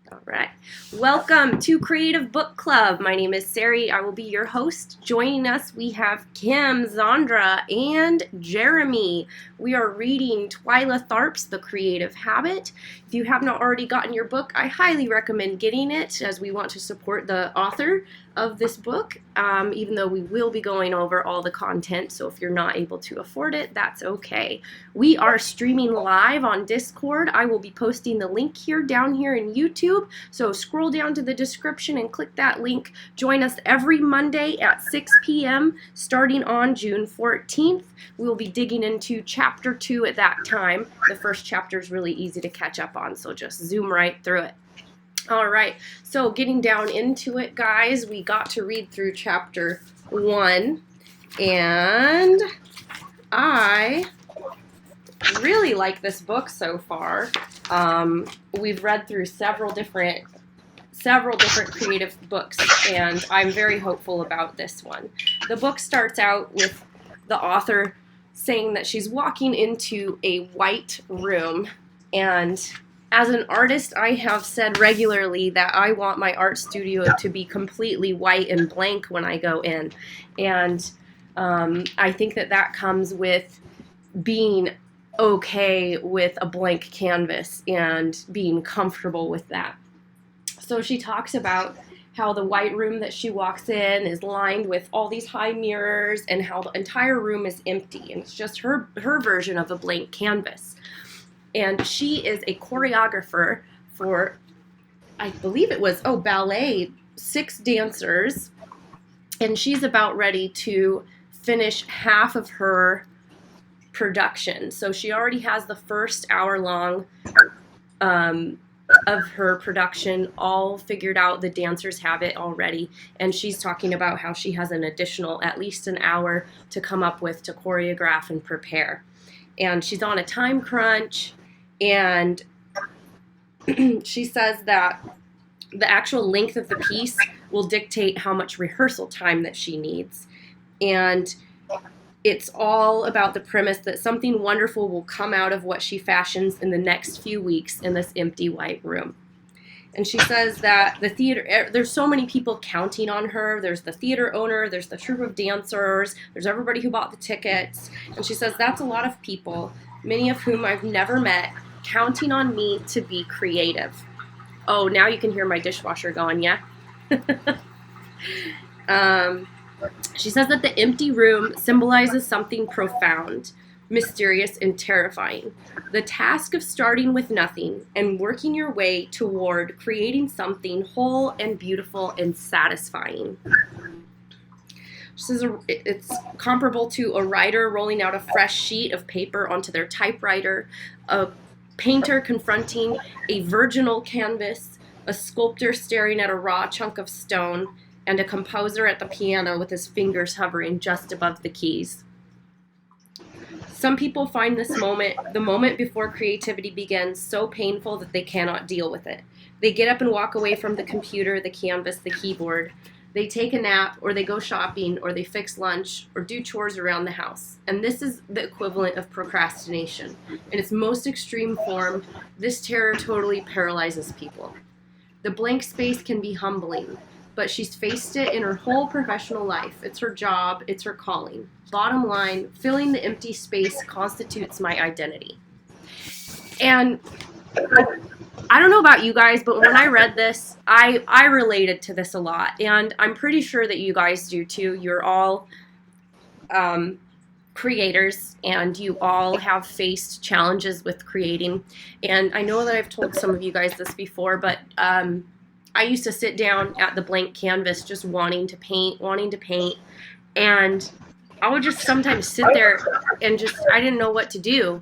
All right. Welcome to Creative Book Club. My name is Sari. I will be your host. Joining us, we have Kim, Zandra, and Jeremy. We are reading Twyla Tharp's The Creative Habit. If you have not already gotten your book, I highly recommend getting it, as we want to support the author of this book, even though we will be going over all the content. So if you're not able to afford it, that's okay. We are streaming live on Discord. I will be posting the link down here in YouTube. So scroll down to the description and click that link. Join us every Monday at 6 p.m. starting on June 14th. We will be digging into chapter 2 at that time. The first chapter is really easy to catch up on, so just zoom right through it. All right, so getting down into it, guys, we got to read through chapter 1, and I really like this book so far. We've read through several different creative books, and I'm very hopeful about this one. The book starts out with the author saying that she's walking into a white room, and as an artist, I have said regularly that I want my art studio to be completely white and blank when I go in. And I think that comes with being okay with a blank canvas and being comfortable with that. So she talks about how the white room that she walks in is lined with all these high mirrors and how the entire room is empty. And it's just her version of a blank canvas. And she is a choreographer for, I believe it was, ballet, 6 dancers. And she's about ready to finish half of her production. So she already has the first hour long of her production all figured out. The dancers have it already. And she's talking about how she has an additional at least an hour to come up with to choreograph and prepare. And she's on a time crunch. And she says that the actual length of the piece will dictate how much rehearsal time that she needs. And it's all about the premise that something wonderful will come out of what she fashions in the next few weeks in this empty white room. And she says that the theater, there's so many people counting on her. There's the theater owner, there's the troupe of dancers, there's everybody who bought the tickets. And she says that's a lot of people, many of whom I've never met, counting on me to be creative. Oh, now you can hear my dishwasher going, yeah? She says that the empty room symbolizes something profound, mysterious, and terrifying. The task of starting with nothing and working your way toward creating something whole and beautiful and satisfying. She says it's comparable to a writer rolling out a fresh sheet of paper onto their typewriter, a painter confronting a virginal canvas, a sculptor staring at a raw chunk of stone, and a composer at the piano with his fingers hovering just above the keys. Some people find this moment, the moment before creativity begins, so painful that they cannot deal with it. They get up and walk away from the computer, the canvas, the keyboard. They take a nap, or they go shopping, or they fix lunch, or do chores around the house. And this is the equivalent of procrastination. In its most extreme form, this terror totally paralyzes people. The blank space can be humbling, but she's faced it in her whole professional life. It's her job, it's her calling. Bottom line, filling the empty space constitutes my identity. And I don't know about you guys, but when I read this, I related to this a lot. And I'm pretty sure that you guys do too. You're all creators, and you all have faced challenges with creating. And I know that I've told some of you guys this before, but I used to sit down at the blank canvas just wanting to paint, and I would just sometimes sit there and I didn't know what to do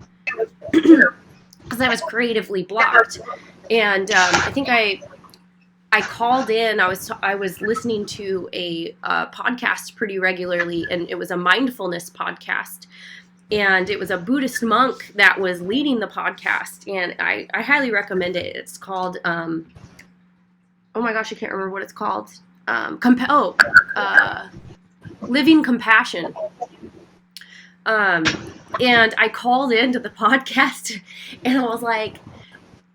because I was creatively blocked. And I think I called in. I was listening to a podcast pretty regularly, and it was a mindfulness podcast. And it was a Buddhist monk that was leading the podcast, and I highly recommend it. It's called, oh my gosh, I can't remember what it's called. Living Compassion. And I called into the podcast, and I was like,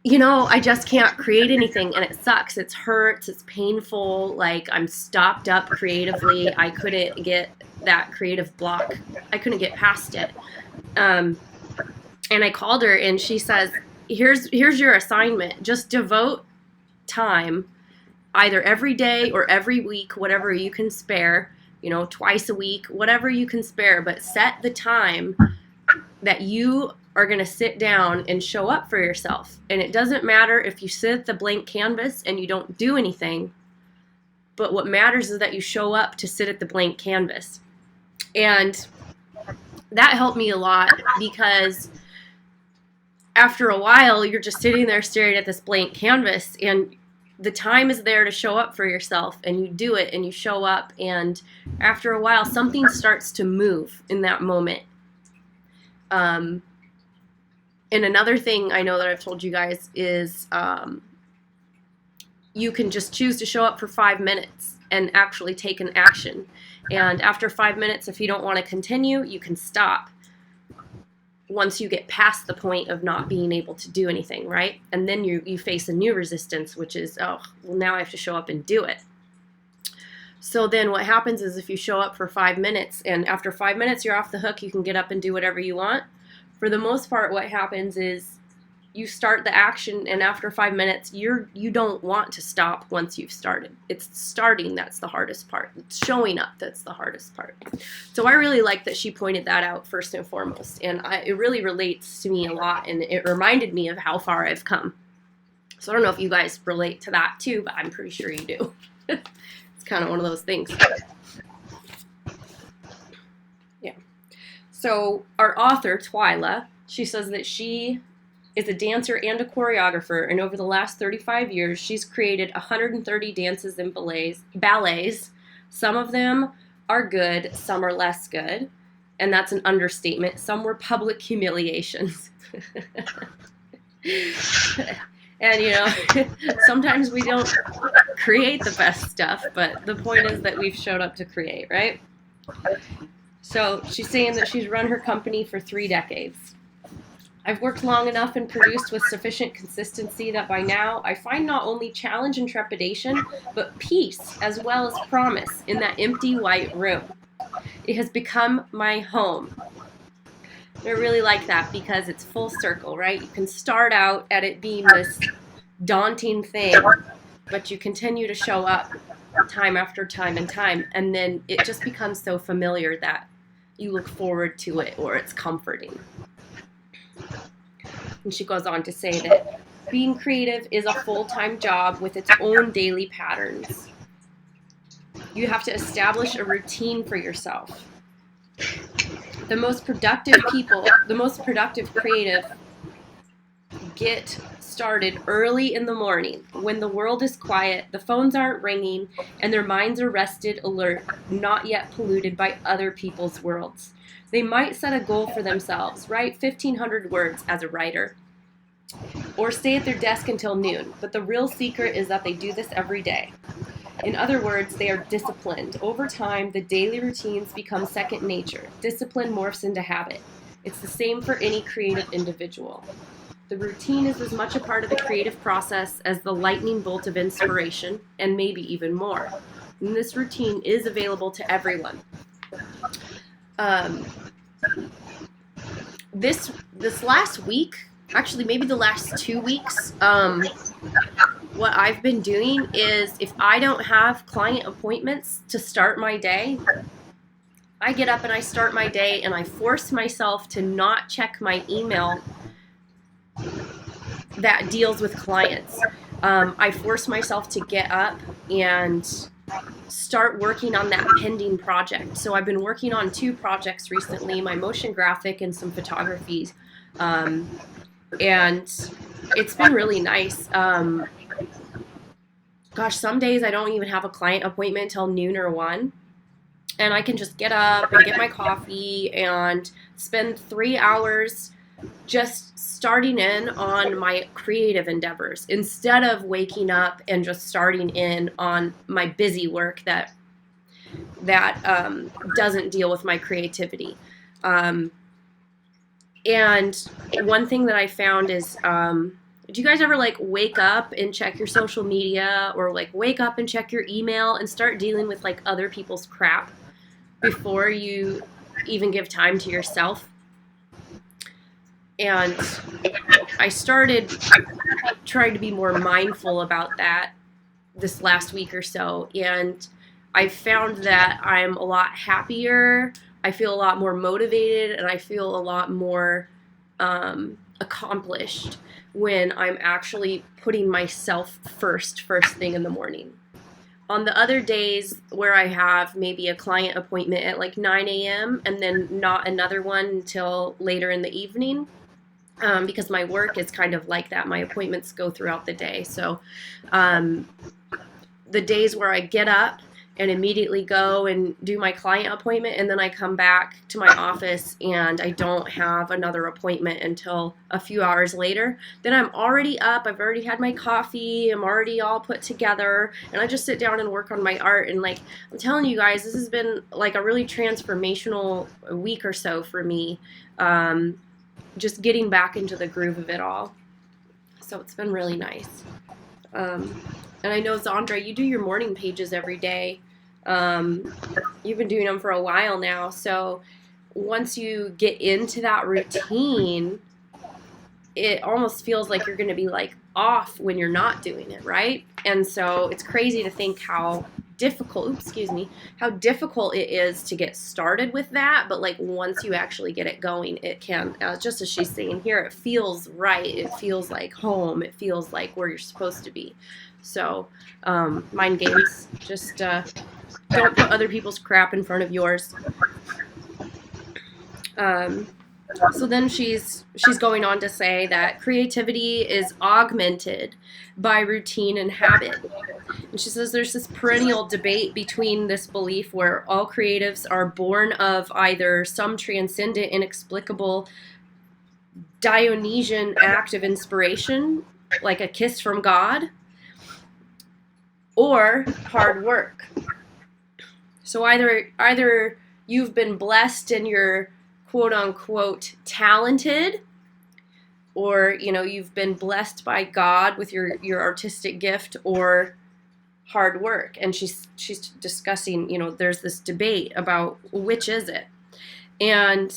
I just can't create anything, and it sucks. It hurts. It's painful. Like, I'm stopped up creatively. I couldn't get that creative block. I couldn't get past it. And I called her, and she says, here's your assignment. Just devote time, either every day or every week, whatever you can spare, twice a week, whatever you can spare, but set the time that you are going to sit down and show up for yourself. And it doesn't matter if you sit at the blank canvas and you don't do anything, but what matters is that you show up to sit at the blank canvas. And that helped me a lot, because after a while, you're just sitting there staring at this blank canvas, and the time is there to show up for yourself, and you do it, and you show up, and after a while, something starts to move in that moment. And another thing I know that I've told you guys is you can just choose to show up for 5 minutes and actually take an action. And after 5 minutes, if you don't want to continue, you can stop once you get past the point of not being able to do anything, right? And then you face a new resistance, which is, oh, well, now I have to show up and do it. So then what happens is, if you show up for 5 minutes, and after 5 minutes you're off the hook, you can get up and do whatever you want. For the most part, what happens is you start the action, and after 5 minutes, you don't want to stop once you've started. It's starting that's the hardest part. It's showing up that's the hardest part. So I really like that she pointed that out first and foremost, and it really relates to me a lot, and it reminded me of how far I've come. So I don't know if you guys relate to that too, but I'm pretty sure you do. It's kind of one of those things. Yeah. So our author, Twyla, she says that she is a dancer and a choreographer, and over the last 35 years, she's created 130 dances and ballets. Some of them are good, some are less good, and that's an understatement. Some were public humiliations. And, sometimes we don't create the best stuff, but the point is that we've showed up to create, right? So she's saying that she's run her company for 3 decades. I've worked long enough and produced with sufficient consistency that by now I find not only challenge and trepidation, but peace as well as promise in that empty white room. It has become my home. I really like that, because it's full circle, right? You can start out at it being this daunting thing, but you continue to show up time after time and time, and then it just becomes so familiar that you look forward to it, or it's comforting. And she goes on to say that being creative is a full-time job with its own daily patterns. You have to establish a routine for yourself. The most productive people, the most productive creative, get started early in the morning when the world is quiet, the phones aren't ringing, and their minds are rested, alert, not yet polluted by other people's worlds. They might set a goal for themselves, write 1,500 words as a writer, or stay at their desk until noon, but the real secret is that they do this every day. In other words, they are disciplined. Over time, the daily routines become second nature. Discipline morphs into habit. It's the same for any creative individual. The routine is as much a part of the creative process as the lightning bolt of inspiration, and maybe even more. And this routine is available to everyone. This last week, actually maybe the last 2 weeks, what I've been doing is, if I don't have client appointments to start my day, I get up and I start my day, and I force myself to not check my email that deals with clients. I force myself to get up and start working on that pending project. So I've been working on 2 projects recently, my motion graphic and some photography. And it's been really nice. Gosh, some days I don't even have a client appointment until noon or 1. And I can just get up and get my coffee and spend 3 hours just starting in on my creative endeavors, instead of waking up and just starting in on my busy work that doesn't deal with my creativity. And one thing that I found is Do you guys ever like wake up and check your social media, or like wake up and check your email and start dealing with like other people's crap before you even give time to yourself? And I started trying to be more mindful about that this last week or so, and I found that I'm a lot happier, I feel a lot more motivated, and I feel a lot more accomplished when I'm actually putting myself first thing in the morning. On the other days where I have maybe a client appointment at like 9 a.m. and then not another one until later in the evening, because my work is kind of like that. My appointments go throughout the day. So the days where I get up and immediately go and do my client appointment, and then I come back to my office and I don't have another appointment until a few hours later, then I'm already up, I've already had my coffee, I'm already all put together, and I just sit down and work on my art. And like, I'm telling you guys, this has been like a really transformational week or so for me, just getting back into the groove of it all. So it's been really nice. And I know, Zandra, you do your morning pages every day. You've been doing them for a while now. So once you get into that routine, it almost feels like you're going to be like off when you're not doing it, right? And so it's crazy to think how difficult it is to get started with that. But like once you actually get it going, it can, just as she's saying here, it feels right. It feels like home. It feels like where you're supposed to be. So mind games, just don't put other people's crap in front of yours. So then she's going on to say that creativity is augmented by routine and habit. And she says there's this perennial debate between this belief where all creatives are born of either some transcendent, inexplicable Dionysian act of inspiration, like a kiss from God, or hard work. So either you've been blessed and you're quote unquote talented, or you've been blessed by God with your artistic gift, or hard work. And she's discussing, there's this debate about which is it. And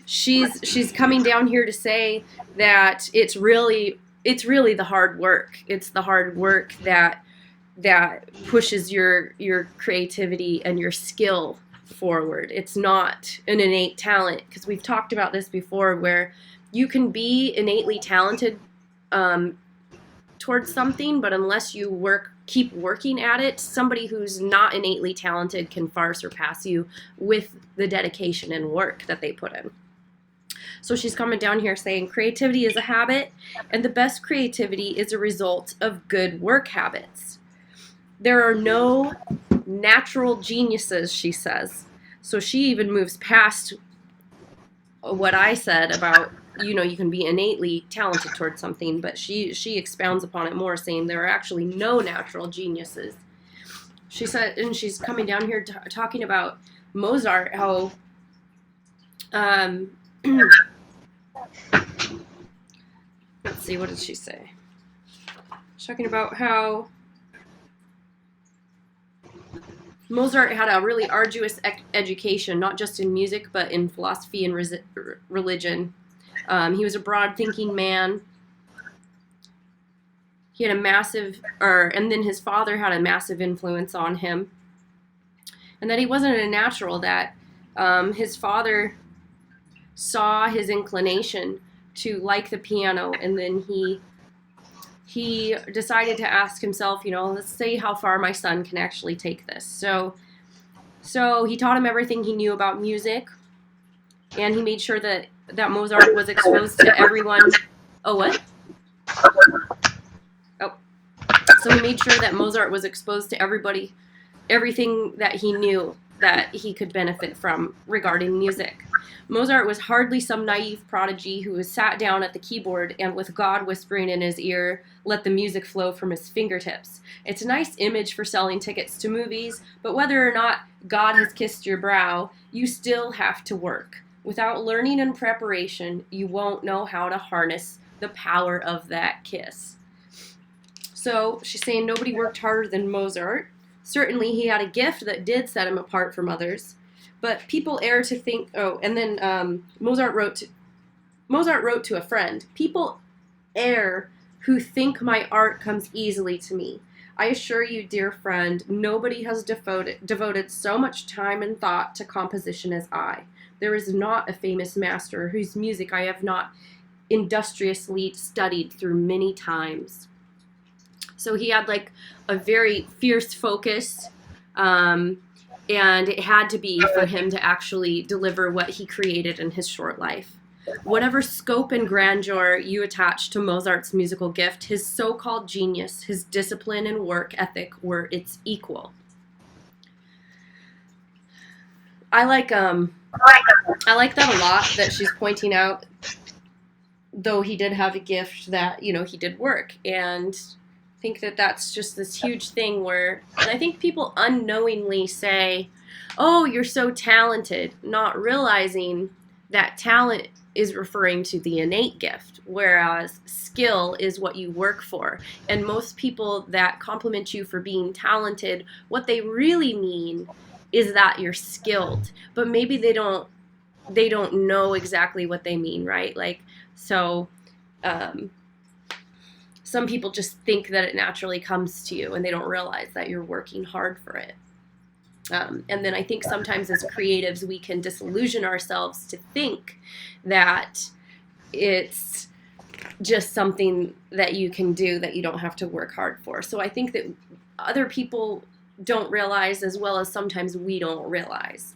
she's coming down here to say that it's really the hard work. It's the hard work that pushes your creativity and your skill forward. It's not an innate talent, because we've talked about this before, where you can be innately talented towards something, but unless you keep working at it, somebody who's not innately talented can far surpass you with the dedication and work that they put in. So she's coming down here saying creativity is a habit, and the best creativity is a result of good work habits. There are no natural geniuses, she says. So she even moves past what I said about, you can be innately talented towards something, but she expounds upon it more, saying there are actually no natural geniuses. She said, and she's coming down here talking about Mozart, how let's see, what did she say? She's talking about how Mozart had a really arduous education, not just in music, but in philosophy and religion. He was a broad-thinking man. He had and then his father had a massive influence on him. And that he wasn't a natural, that his father saw his inclination to like the piano, and then he decided to ask himself, let's see how far my son can actually take this. So he taught him everything he knew about music, and he made sure that Mozart was exposed to everyone. Oh, what? Oh. So he made sure that Mozart was exposed to everything that he knew that he could benefit from regarding music. Mozart was hardly some naive prodigy who was sat down at the keyboard and, with God whispering in his ear, let the music flow from his fingertips. It's a nice image for selling tickets to movies, but whether or not God has kissed your brow, you still have to work. Without learning and preparation, you won't know how to harness the power of that kiss. So she's saying nobody worked harder than Mozart. Certainly he had a gift that did set him apart from others. But people err to think, and then Mozart wrote to a friend, people err who think my art comes easily to me. I assure you, dear friend, nobody has devoted so much time and thought to composition as I. There is not a famous master whose music I have not industriously studied through many times. So he had like a very fierce focus, and it had to be for him to actually deliver what he created in his short life. Whatever scope and grandeur you attach to Mozart's musical gift, his so-called genius, his discipline and work ethic were its equal. I like that a lot, that she's pointing out, though he did have a gift, that, you know, he did work. And I think that that's just this huge thing where, and I think people unknowingly say, oh, you're so talented, not realizing that talent is referring to the innate gift, whereas skill is what you work for. And most people that compliment you for being talented, what they really mean is that you're skilled, but maybe they don't know exactly what they mean, right? Like, so some people just think that it naturally comes to you, and they don't realize that you're working hard for it. And then I think sometimes as creatives, we can disillusion ourselves to think that it's just something that you can do, that you don't have to work hard for. So I think that other people don't realize, as well as sometimes we don't realize.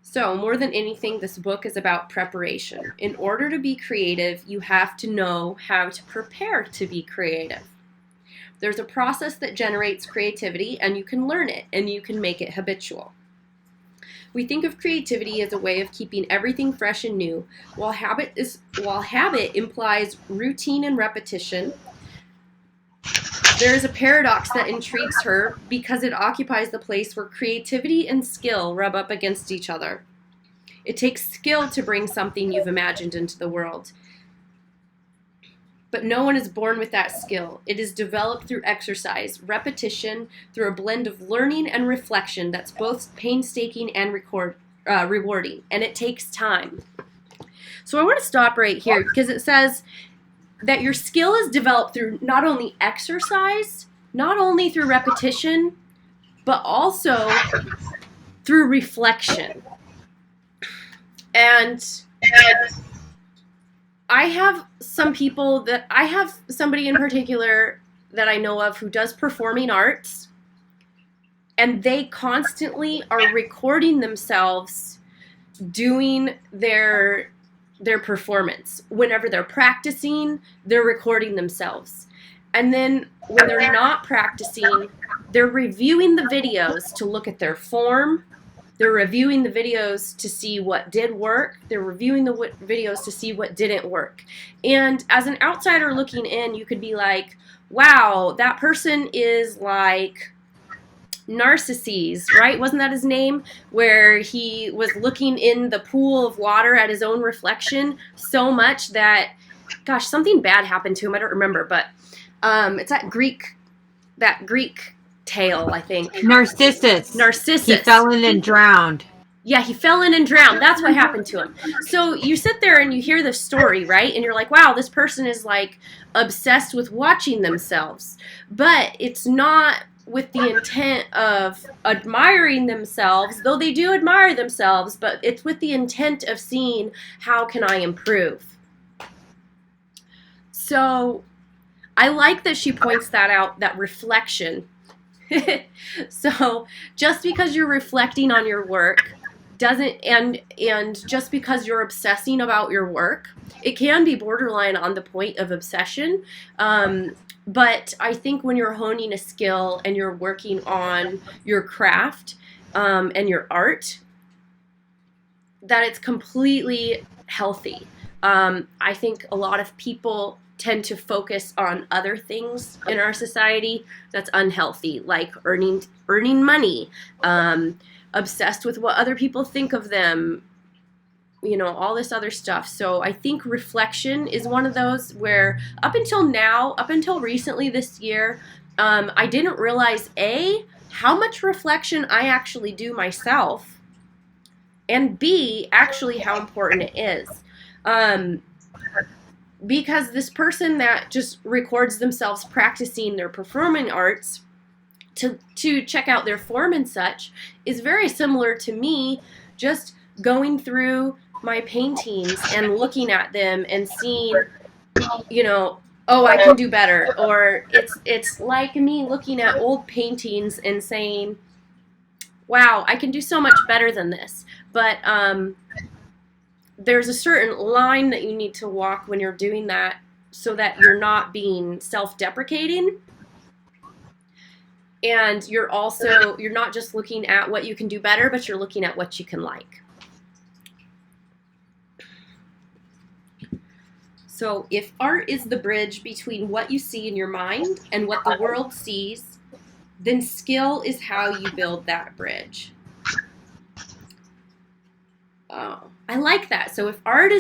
So more than anything, this book is about preparation. In order to be creative, you have to know how to prepare to be creative. There's a process that generates creativity, and you can learn it, and you can make it habitual. We think of creativity as a way of keeping everything fresh and new, while habit implies routine and repetition. There is a paradox that intrigues her because it occupies the place where creativity and skill rub up against each other. It takes skill to bring something you've imagined into the world. But no one is born with that skill. It is developed through exercise, repetition, through a blend of learning and reflection that's both painstaking and rewarding, and it takes time. So I want to stop right here because it says that your skill is developed through not only exercise, not only through repetition, but also through reflection. And I have somebody in particular that I know of who does performing arts, and they constantly are recording themselves doing their performance. Whenever they're practicing, they're recording themselves. And then when they're not practicing, they're reviewing the videos to look at their form. They're reviewing the videos to see what did work. They're reviewing the videos to see what didn't work. And as an outsider looking in, you could be like, wow, that person is like Narcissus, right? Wasn't that his name? Where he was looking in the pool of water at his own reflection so much that, gosh, something bad happened to him. I don't remember, but it's that Greek tale, I think. Narcissus. He fell in and drowned. Yeah, he fell in and drowned. That's what happened to him. So you sit there and you hear the story, right? And you're like, wow, this person is like obsessed with watching themselves. But it's not with the intent of admiring themselves, though they do admire themselves, but it's with the intent of seeing how can I improve. So I like that she points that out, that reflection. So just because you're reflecting on your work doesn't, and just because you're obsessing about your work, it can be borderline on the point of obsession. But I think when you're honing a skill and you're working on your craft and your art, that it's completely healthy. I think a lot of people tend to focus on other things in our society that's unhealthy, like earning money, obsessed with what other people think of them, all this other stuff. So I think reflection is one of those where up until recently this year, I didn't realize how much reflection I actually do myself, and B, actually how important it is. Because this person that just records themselves practicing their performing arts to check out their form and such is very similar to me just going through my paintings and looking at them and seeing, oh, I can do better. Or it's like me looking at old paintings and saying, wow, I can do so much better than this. But there's a certain line that you need to walk when you're doing that so that you're not being self-deprecating. And you're not just looking at what you can do better, but you're looking at what you can like. So if art is the bridge between what you see in your mind and what the world sees, then skill is how you build that bridge. Oh, I like that. So if art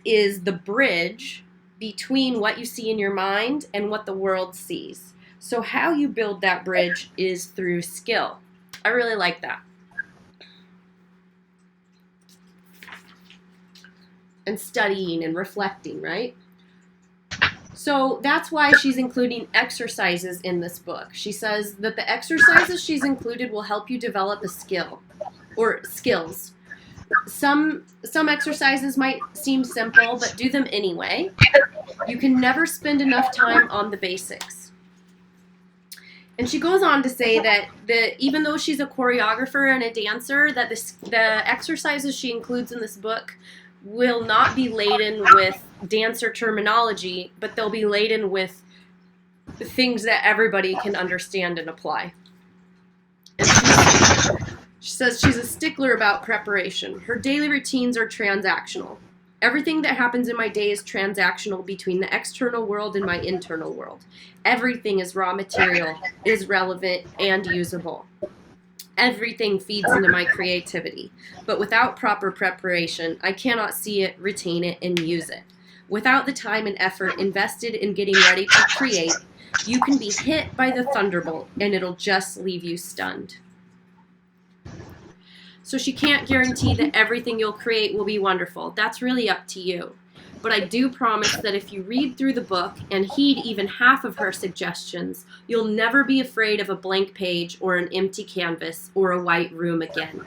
is the bridge between what you see in your mind and what the world sees. So how you build that bridge is through skill. I really like that. And studying and reflecting, right? So that's why she's including exercises in this book. She says that the exercises she's included will help you develop a skill or skills. Some exercises might seem simple, but do them anyway. You can never spend enough time on the basics. And she goes on to say that even though she's a choreographer and a dancer, that the exercises she includes in this book will not be laden with dancer terminology, but they'll be laden with things that everybody can understand and apply. And she says she's a stickler about preparation. Her daily routines are transactional. Everything that happens in my day is transactional between the external world and my internal world. Everything is raw material, is relevant, and usable. Everything feeds into my creativity. But without proper preparation, I cannot see it, retain it, and use it. Without the time and effort invested in getting ready to create, you can be hit by the thunderbolt, and it'll just leave you stunned. So she can't guarantee that everything you'll create will be wonderful. That's really up to you. But I do promise that if you read through the book and heed even half of her suggestions, you'll never be afraid of a blank page or an empty canvas or a white room again.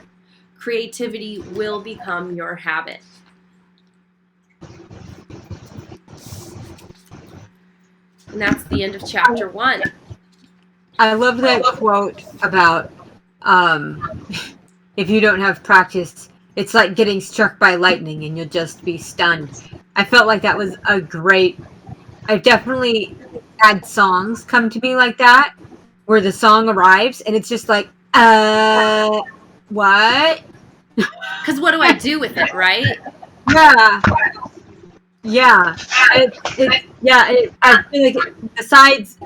Creativity will become your habit. And that's the end of chapter 1. I love that quote about if you don't have practice, it's like getting struck by lightning and you'll just be stunned. I felt like that was a great... I've definitely had songs come to me like that, where the song arrives and it's just like, what? Because what do I do with it, right? Yeah. Yeah. I feel like besides,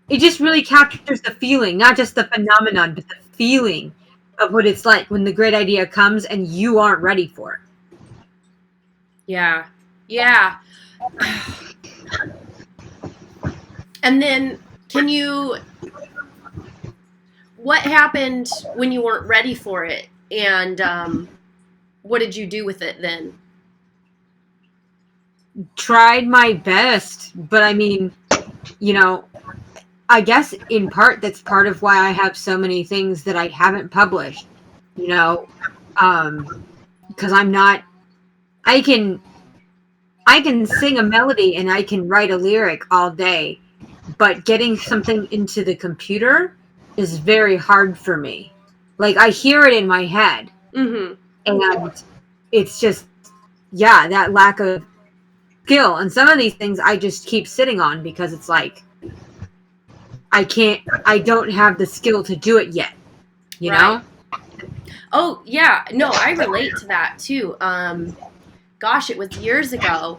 it just really captures the feeling, not just the phenomenon, but the feeling of what it's like when the great idea comes and you aren't ready for it. Yeah. Yeah. And then what happened when you weren't ready for it? And what did you do with it then? Tried my best, but I mean, I guess in part that's part of why I have so many things that I haven't published, because I'm not, I can sing a melody and I can write a lyric all day, but getting something into the computer is very hard for me. Like, I hear it in my head, and it's just, that lack of skill. And some of these things I just keep sitting on because it's like, I don't have the skill to do it yet, you know? Oh, yeah. No, I relate to that too. Gosh, it was years ago.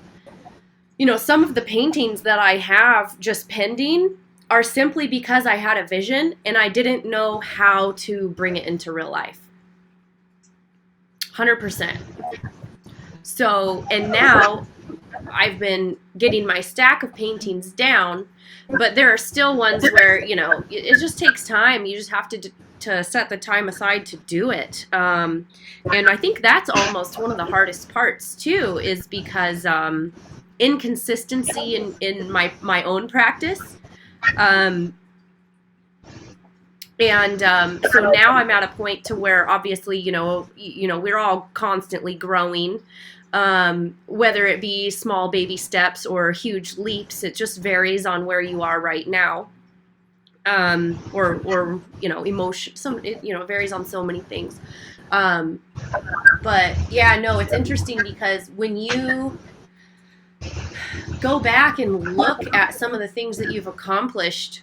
Some of the paintings that I have just pending are simply because I had a vision and I didn't know how to bring it into real life. 100%. So, and now I've been getting my stack of paintings down, but there are still ones where, you know, it just takes time. You just have to set the time aside to do it. And I think that's almost one of the hardest parts too, is because inconsistency in my own practice. So now I'm at a point to where obviously, you know, we're all constantly growing, whether it be small baby steps or huge leaps. It just varies on where you are right now. Or, you know, emotion, it varies on so many things. But yeah, no, it's interesting because when you go back and look at some of the things that you've accomplished,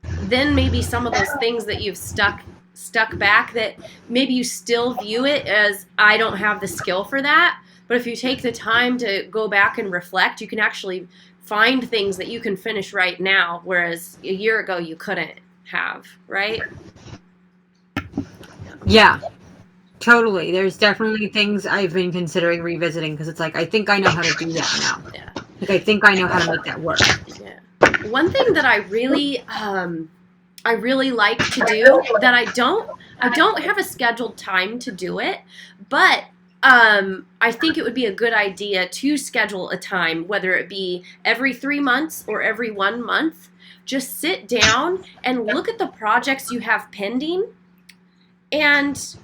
then maybe some of those things that you've stuck back, that maybe you still view it as, I don't have the skill for that. But if you take the time to go back and reflect, you can actually find things that you can finish right now, whereas a year ago you couldn't have, right? Yeah, totally. There's definitely things I've been considering revisiting, because it's like, I think I know how to do that now. Yeah. Like, I think I know how to make that work. Yeah. One thing that I really like to do, that I don't have a scheduled time to do it, but I think it would be a good idea to schedule a time, whether it be every 3 months or every 1 month. Just sit down and look at the projects you have pending and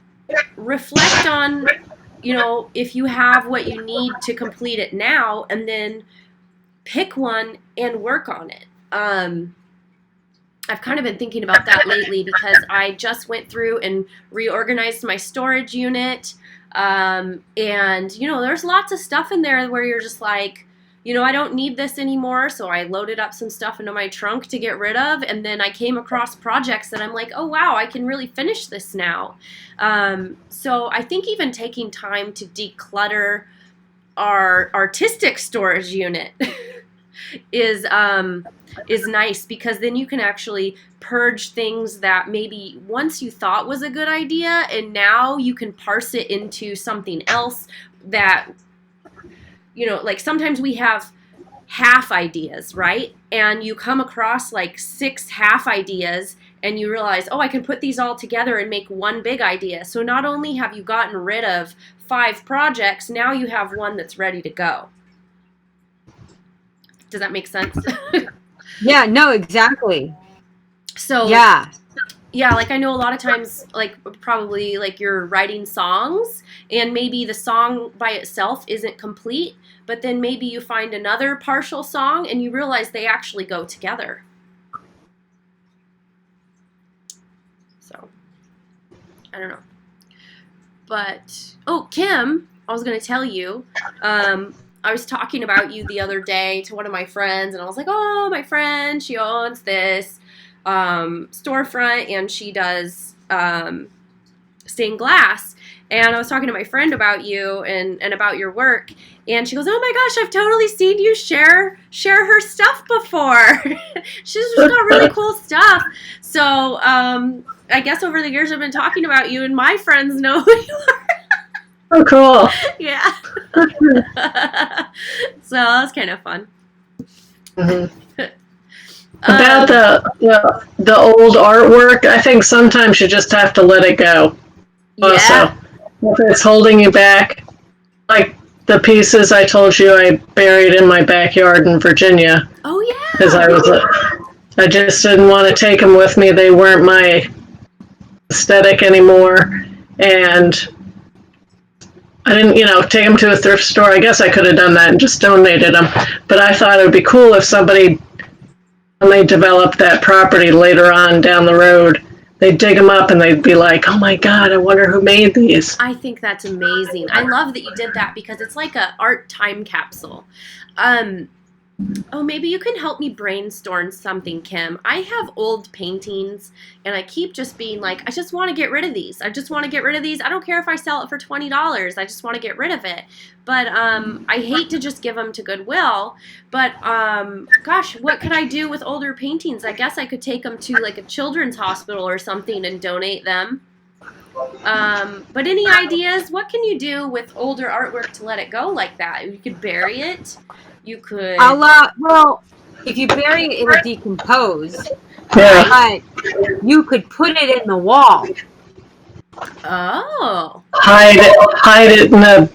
reflect on, you know, if you have what you need to complete it now, and then pick one and work on it. I've kind of been thinking about that lately because I just went through and reorganized my storage unit. And, you know, there's lots of stuff in there where you're just like, you know, I don't need this anymore. So I loaded up some stuff into my trunk to get rid of. And then I came across projects that I'm like, oh, wow, I can really finish this now. So I think even taking time to declutter our artistic storage unit is nice, because then you can actually purge things that maybe once you thought was a good idea, and now you can parse it into something else that, you know, like sometimes we have half ideas, right? And you come across like 6 half ideas and you realize, oh, I can put these all together and make one big idea. So not only have you gotten rid of 5 projects, now you have one that's ready to go. Does that make sense? Yeah, no, exactly. So yeah, like I know a lot of times, like probably like you're writing songs and maybe the song by itself isn't complete, but then maybe you find another partial song and you realize they actually go together. So, I don't know. But, oh, Kim, I was going to tell you, I was talking about you the other day to one of my friends, and I was like, oh, my friend, she owns this storefront, and she does stained glass. And I was talking to my friend about you and about your work, and she goes, oh my gosh, I've totally seen you share her stuff before. She's just got really cool stuff. So I guess over the years I've been talking about you, and my friends know who you are. Oh, cool. Yeah. So that was kind of fun. Mm-hmm. About the old artwork, I think sometimes you just have to let it go. Also, yeah. If it's holding you back, like the pieces I told you I buried in my backyard in Virginia. Oh yeah. Because I just didn't want to take them with me. They weren't my aesthetic anymore, and I didn't, take them to a thrift store. I guess I could have done that and just donated them. But I thought it would be cool if somebody, when they developed that property later on down the road, they'd dig them up and they'd be like, oh my God, I wonder who made these. I think that's amazing. I love that you did that because it's like an art time capsule. Oh, maybe you can help me brainstorm something, Kim. I have old paintings, and I keep just being like, I just want to get rid of these. I just want to get rid of these. I don't care if I sell it for $20. I just want to get rid of it. But I hate to just give them to Goodwill. But gosh, what could I do with older paintings? I guess I could take them to like a children's hospital or something and donate them. But any ideas? What can you do with older artwork to let it go like that? You could bury it. You could. Well, if you bury it, it'll decompose. Yeah. But you could put it in the wall. Oh. Hide it in a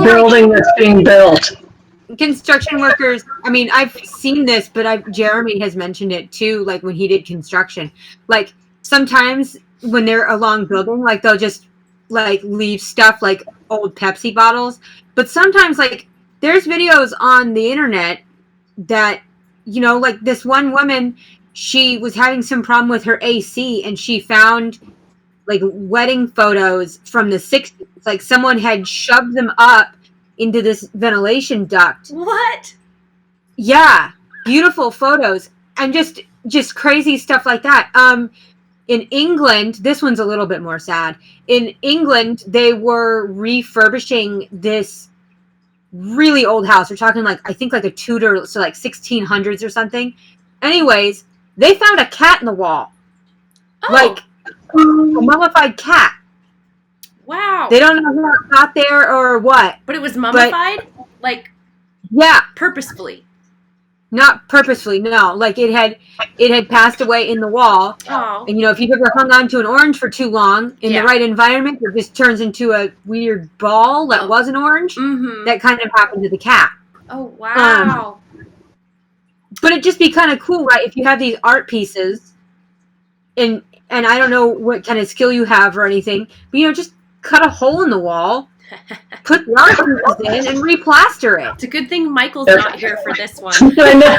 building that's being built. Construction workers, I mean, I've seen this, but Jeremy has mentioned it too, like when he did construction. Like sometimes when they're along building, like they'll just like leave stuff like old Pepsi bottles. But sometimes like there's videos on the internet that, you know, like this one woman, she was having some problem with her AC and she found like wedding photos from the 60s. Like someone had shoved them up into this ventilation duct. What? Yeah, beautiful photos and just crazy stuff like that. In England, this one's a little bit more sad. In England, they were refurbishing this really old house. We're talking like I think like a Tudor, so like 1600s or something. Anyways, they found a cat in the wall. Oh. Like a mummified cat. Wow. They don't know who got there or what. But it was mummified? Like, yeah. Purposefully. Not purposefully, no. Like it had passed away in the wall. Oh. And you know, if you've ever hung on to an orange for too long in the right environment, it just turns into a weird ball that was an orange. Mm-hmm. That kind of happened to the cat. Oh, wow. But it'd just be kind of cool, right? If you have these art pieces and I don't know what kind of skill you have or anything, but you know, just cut a hole in the wall, put the art pieces in, and replaster it. It's a good thing Michael's not here for this one. I know.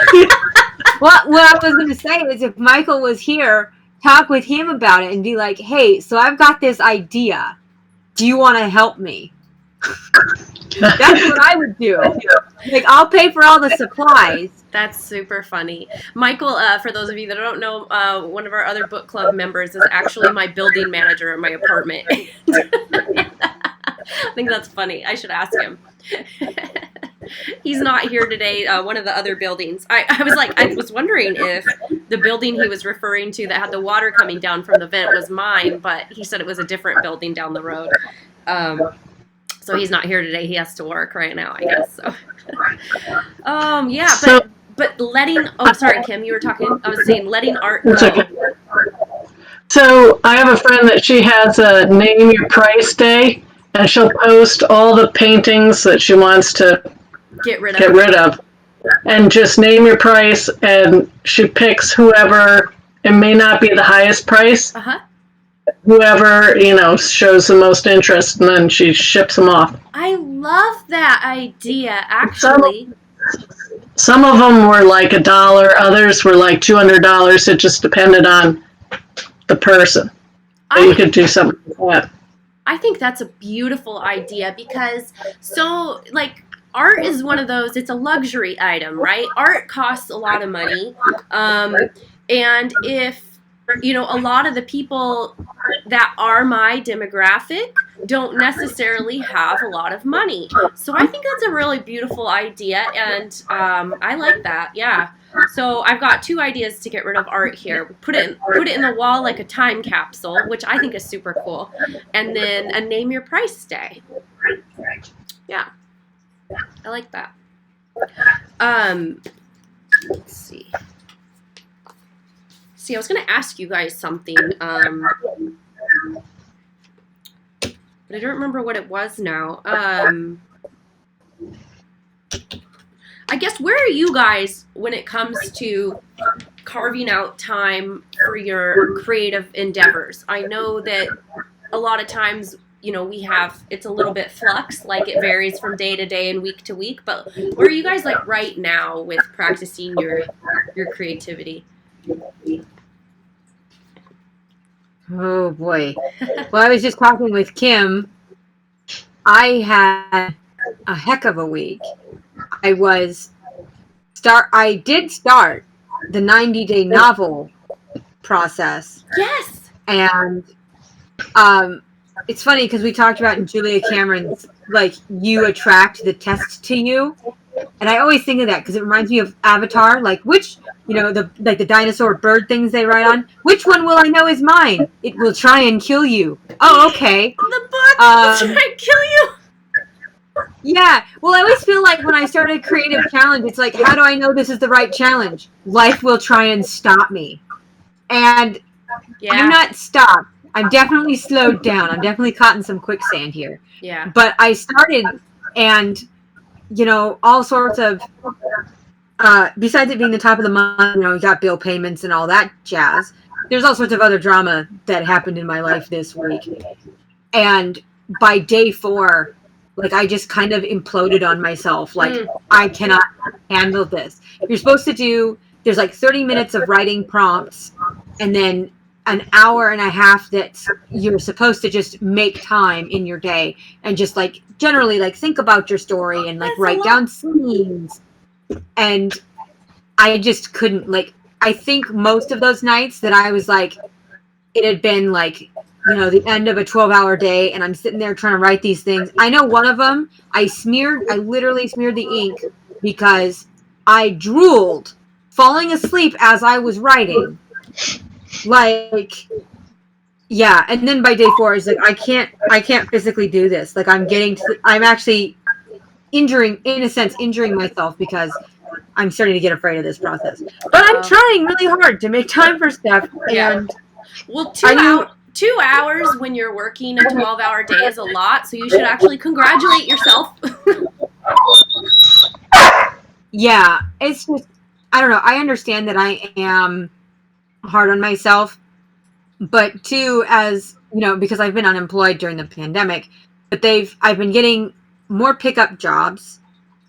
What I was going to say is if Michael was here, talk with him about it and be like, hey, so I've got this idea. Do you want to help me? That's what I would do. Like, I'll pay for all the supplies. That's super funny. Michael, for those of you that don't know, one of our other book club members is actually my building manager in my apartment. I think that's funny. I should ask him. He's not here today. One of the other buildings. I was wondering if the building he was referring to that had the water coming down from the vent was mine, but he said it was a different building down the road. So he's not here today. He has to work right now, I guess. So, yeah, but letting. Oh, sorry, Kim. You were talking. I was saying letting art go. Okay. So I have a friend that she has a name your price day, and she'll post all the paintings that she wants to get rid of, and just name your price, and she picks whoever. It may not be the highest price. Whoever, you know, shows the most interest, and then she ships them off. I love that idea, actually. Some of them were like $1, others were like $200. It just depended on the person. So you could do something like that. I think that's a beautiful idea because, so, like, art is one of those, it's a luxury item, right? Art costs a lot of money. And if, you know, a lot of the people that are my demographic don't necessarily have a lot of money. So I think that's a really beautiful idea, and I like that, yeah. So I've got 2 ideas to get rid of art here. Put it in the wall like a time capsule, which I think is super cool, and then a name your price day. Yeah, I like that. Let's see. I was going to ask you guys something, but I don't remember what it was now. I guess, where are you guys when it comes to carving out time for your creative endeavors? I know that a lot of times, you know, it's a little bit flux, like it varies from day to day and week to week, but where are you guys like right now with practicing your creativity? Oh boy. Well, I was just talking with Kim. I had a heck of a week. I did start the 90-day novel process. Yes. And it's funny because we talked about in Julia Cameron's, like, you attract the text to you. And I always think of that because it reminds me of Avatar, like which, the dinosaur bird things they ride on. Which one will I know is mine? It will try and kill you. Oh, okay. The book will try and kill you. Yeah. Well, I always feel like when I start a creative challenge, it's like, how do I know this is the right challenge? Life will try and stop me. And I'm not stopped. I'm definitely slowed down. I'm definitely caught in some quicksand here. Yeah. But I started, and all sorts of besides it being the top of the month, you got bill payments and all that jazz. There's all sorts of other drama that happened in my life this week. And by day 4, like, I just kind of imploded on myself. Like, I cannot handle this. You're supposed to there's like 30 minutes of writing prompts, and then an hour and a half that you're supposed to just make time in your day and just like generally like think about your story and like write down scenes. And I just couldn't, like, I think most of those nights that I was like, it had been like, the end of a 12-hour day, and I'm sitting there trying to write these things. I know one of them, I literally smeared the ink because I drooled, falling asleep as I was writing. Like, yeah. And then by day 4, it's like, I can't physically do this. Like, I'm actually injuring myself because I'm starting to get afraid of this process. But I'm trying really hard to make time for stuff. And well, 2 hours when you're working a 12-hour day is a lot, so you should actually congratulate yourself. Yeah, it's just, I don't know. I understand that I am hard on myself, but too, as because I've been unemployed during the pandemic, but I've been getting more pickup jobs.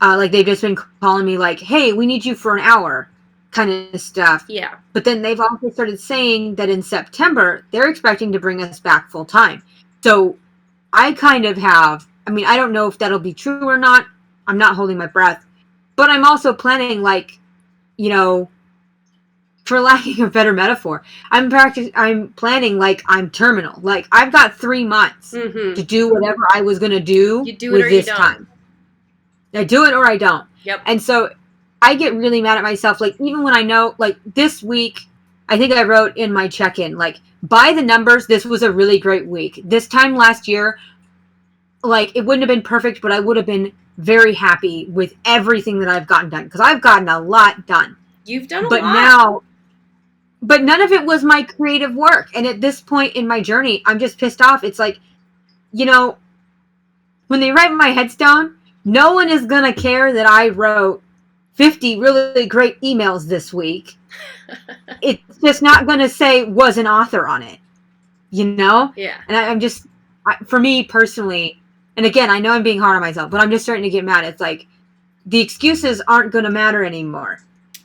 Like, they've just been calling me like, hey, we need you for an hour kind of stuff. Yeah. But then they've also started saying that in September, they're expecting to bring us back full time. So I kind of have, I don't know if that'll be true or not. I'm not holding my breath. But I'm also planning, like, for lacking of a better metaphor, I'm planning like I'm terminal. Like, I've got 3 months to do whatever I was going to do with this time. I do it or I don't. Yep. And so I get really mad at myself. Like, even when I know, like, this week, I think I wrote in my check-in, like, by the numbers, this was a really great week. This time last year, like, it wouldn't have been perfect, but I would have been very happy with everything that I've gotten done. Because I've gotten a lot done. You've done a lot. But none of it was my creative work. And at this point in my journey, I'm just pissed off. It's like, when they write my headstone, no one is going to care that I wrote 50 really great emails this week. It's just not going to say was an author on it, Yeah. And I'm just, for me personally, and again, I know I'm being hard on myself, but I'm just starting to get mad. It's like, the excuses aren't going to matter anymore.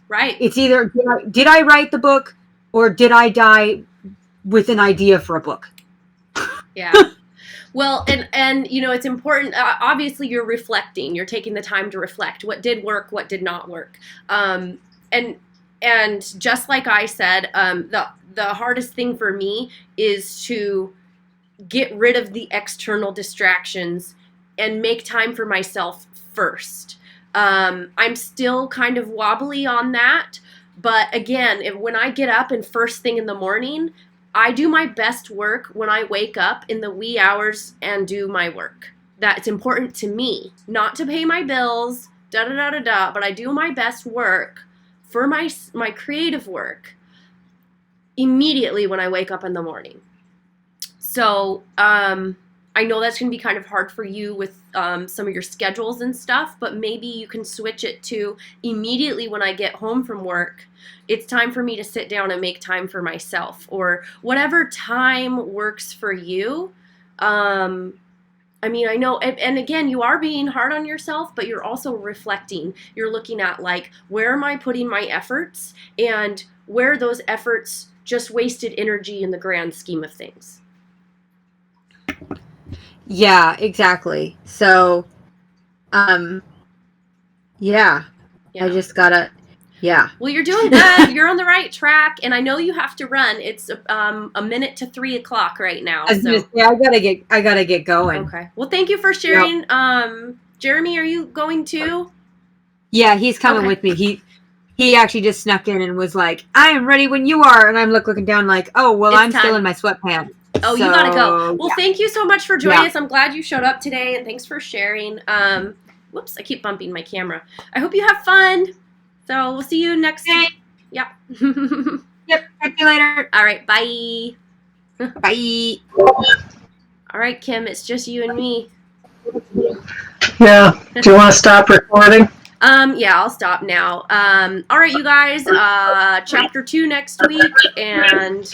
Right. It's either, did I write the book, or did I die with an idea for a book? Yeah. Well, and it's important. Obviously, you're reflecting. You're taking the time to reflect. What did work? What did not work? And just like I said, the hardest thing for me is to get rid of the external distractions and make time for myself first. I'm still kind of wobbly on that, but again, when I get up and first thing in the morning, I do my best work when I wake up in the wee hours and do my work. That's important to me, not to pay my bills, but I do my best work for my creative work immediately when I wake up in the morning. So, I know that's going to be kind of hard for you with some of your schedules and stuff, but maybe you can switch it to immediately when I get home from work, it's time for me to sit down and make time for myself, or whatever time works for you. I know, and again, you are being hard on yourself, but you're also reflecting. You're looking at, like, where am I putting my efforts, and where those efforts just wasted energy in the grand scheme of things. Yeah, exactly. So, yeah. I just gotta, yeah. Well, you're doing good. You're on the right track, and I know you have to run. It's a minute to 3:00 right now. So yeah, I gotta get going. Okay. Well, thank you for sharing. Yep. Jeremy, are you going too? Yeah, he's coming Okay. with me. He actually just snuck in and was like, "I am ready when you are," and I'm looking down like, "Oh, well, It's I'm still time. in my sweatpants." Oh, So, you gotta go. Well, yeah. thank you so much for joining Yeah. us. I'm glad you showed up today, and thanks for sharing. Whoops, I keep bumping my camera. I hope you have fun. So we'll see you next. Okay. Yeah. Yep. Talk to you later. All right. Bye. Bye. All right, Kim. It's just you and me. Yeah. Do you want to stop recording? Yeah, I'll stop now. All right, you guys. Chapter 2 next week, and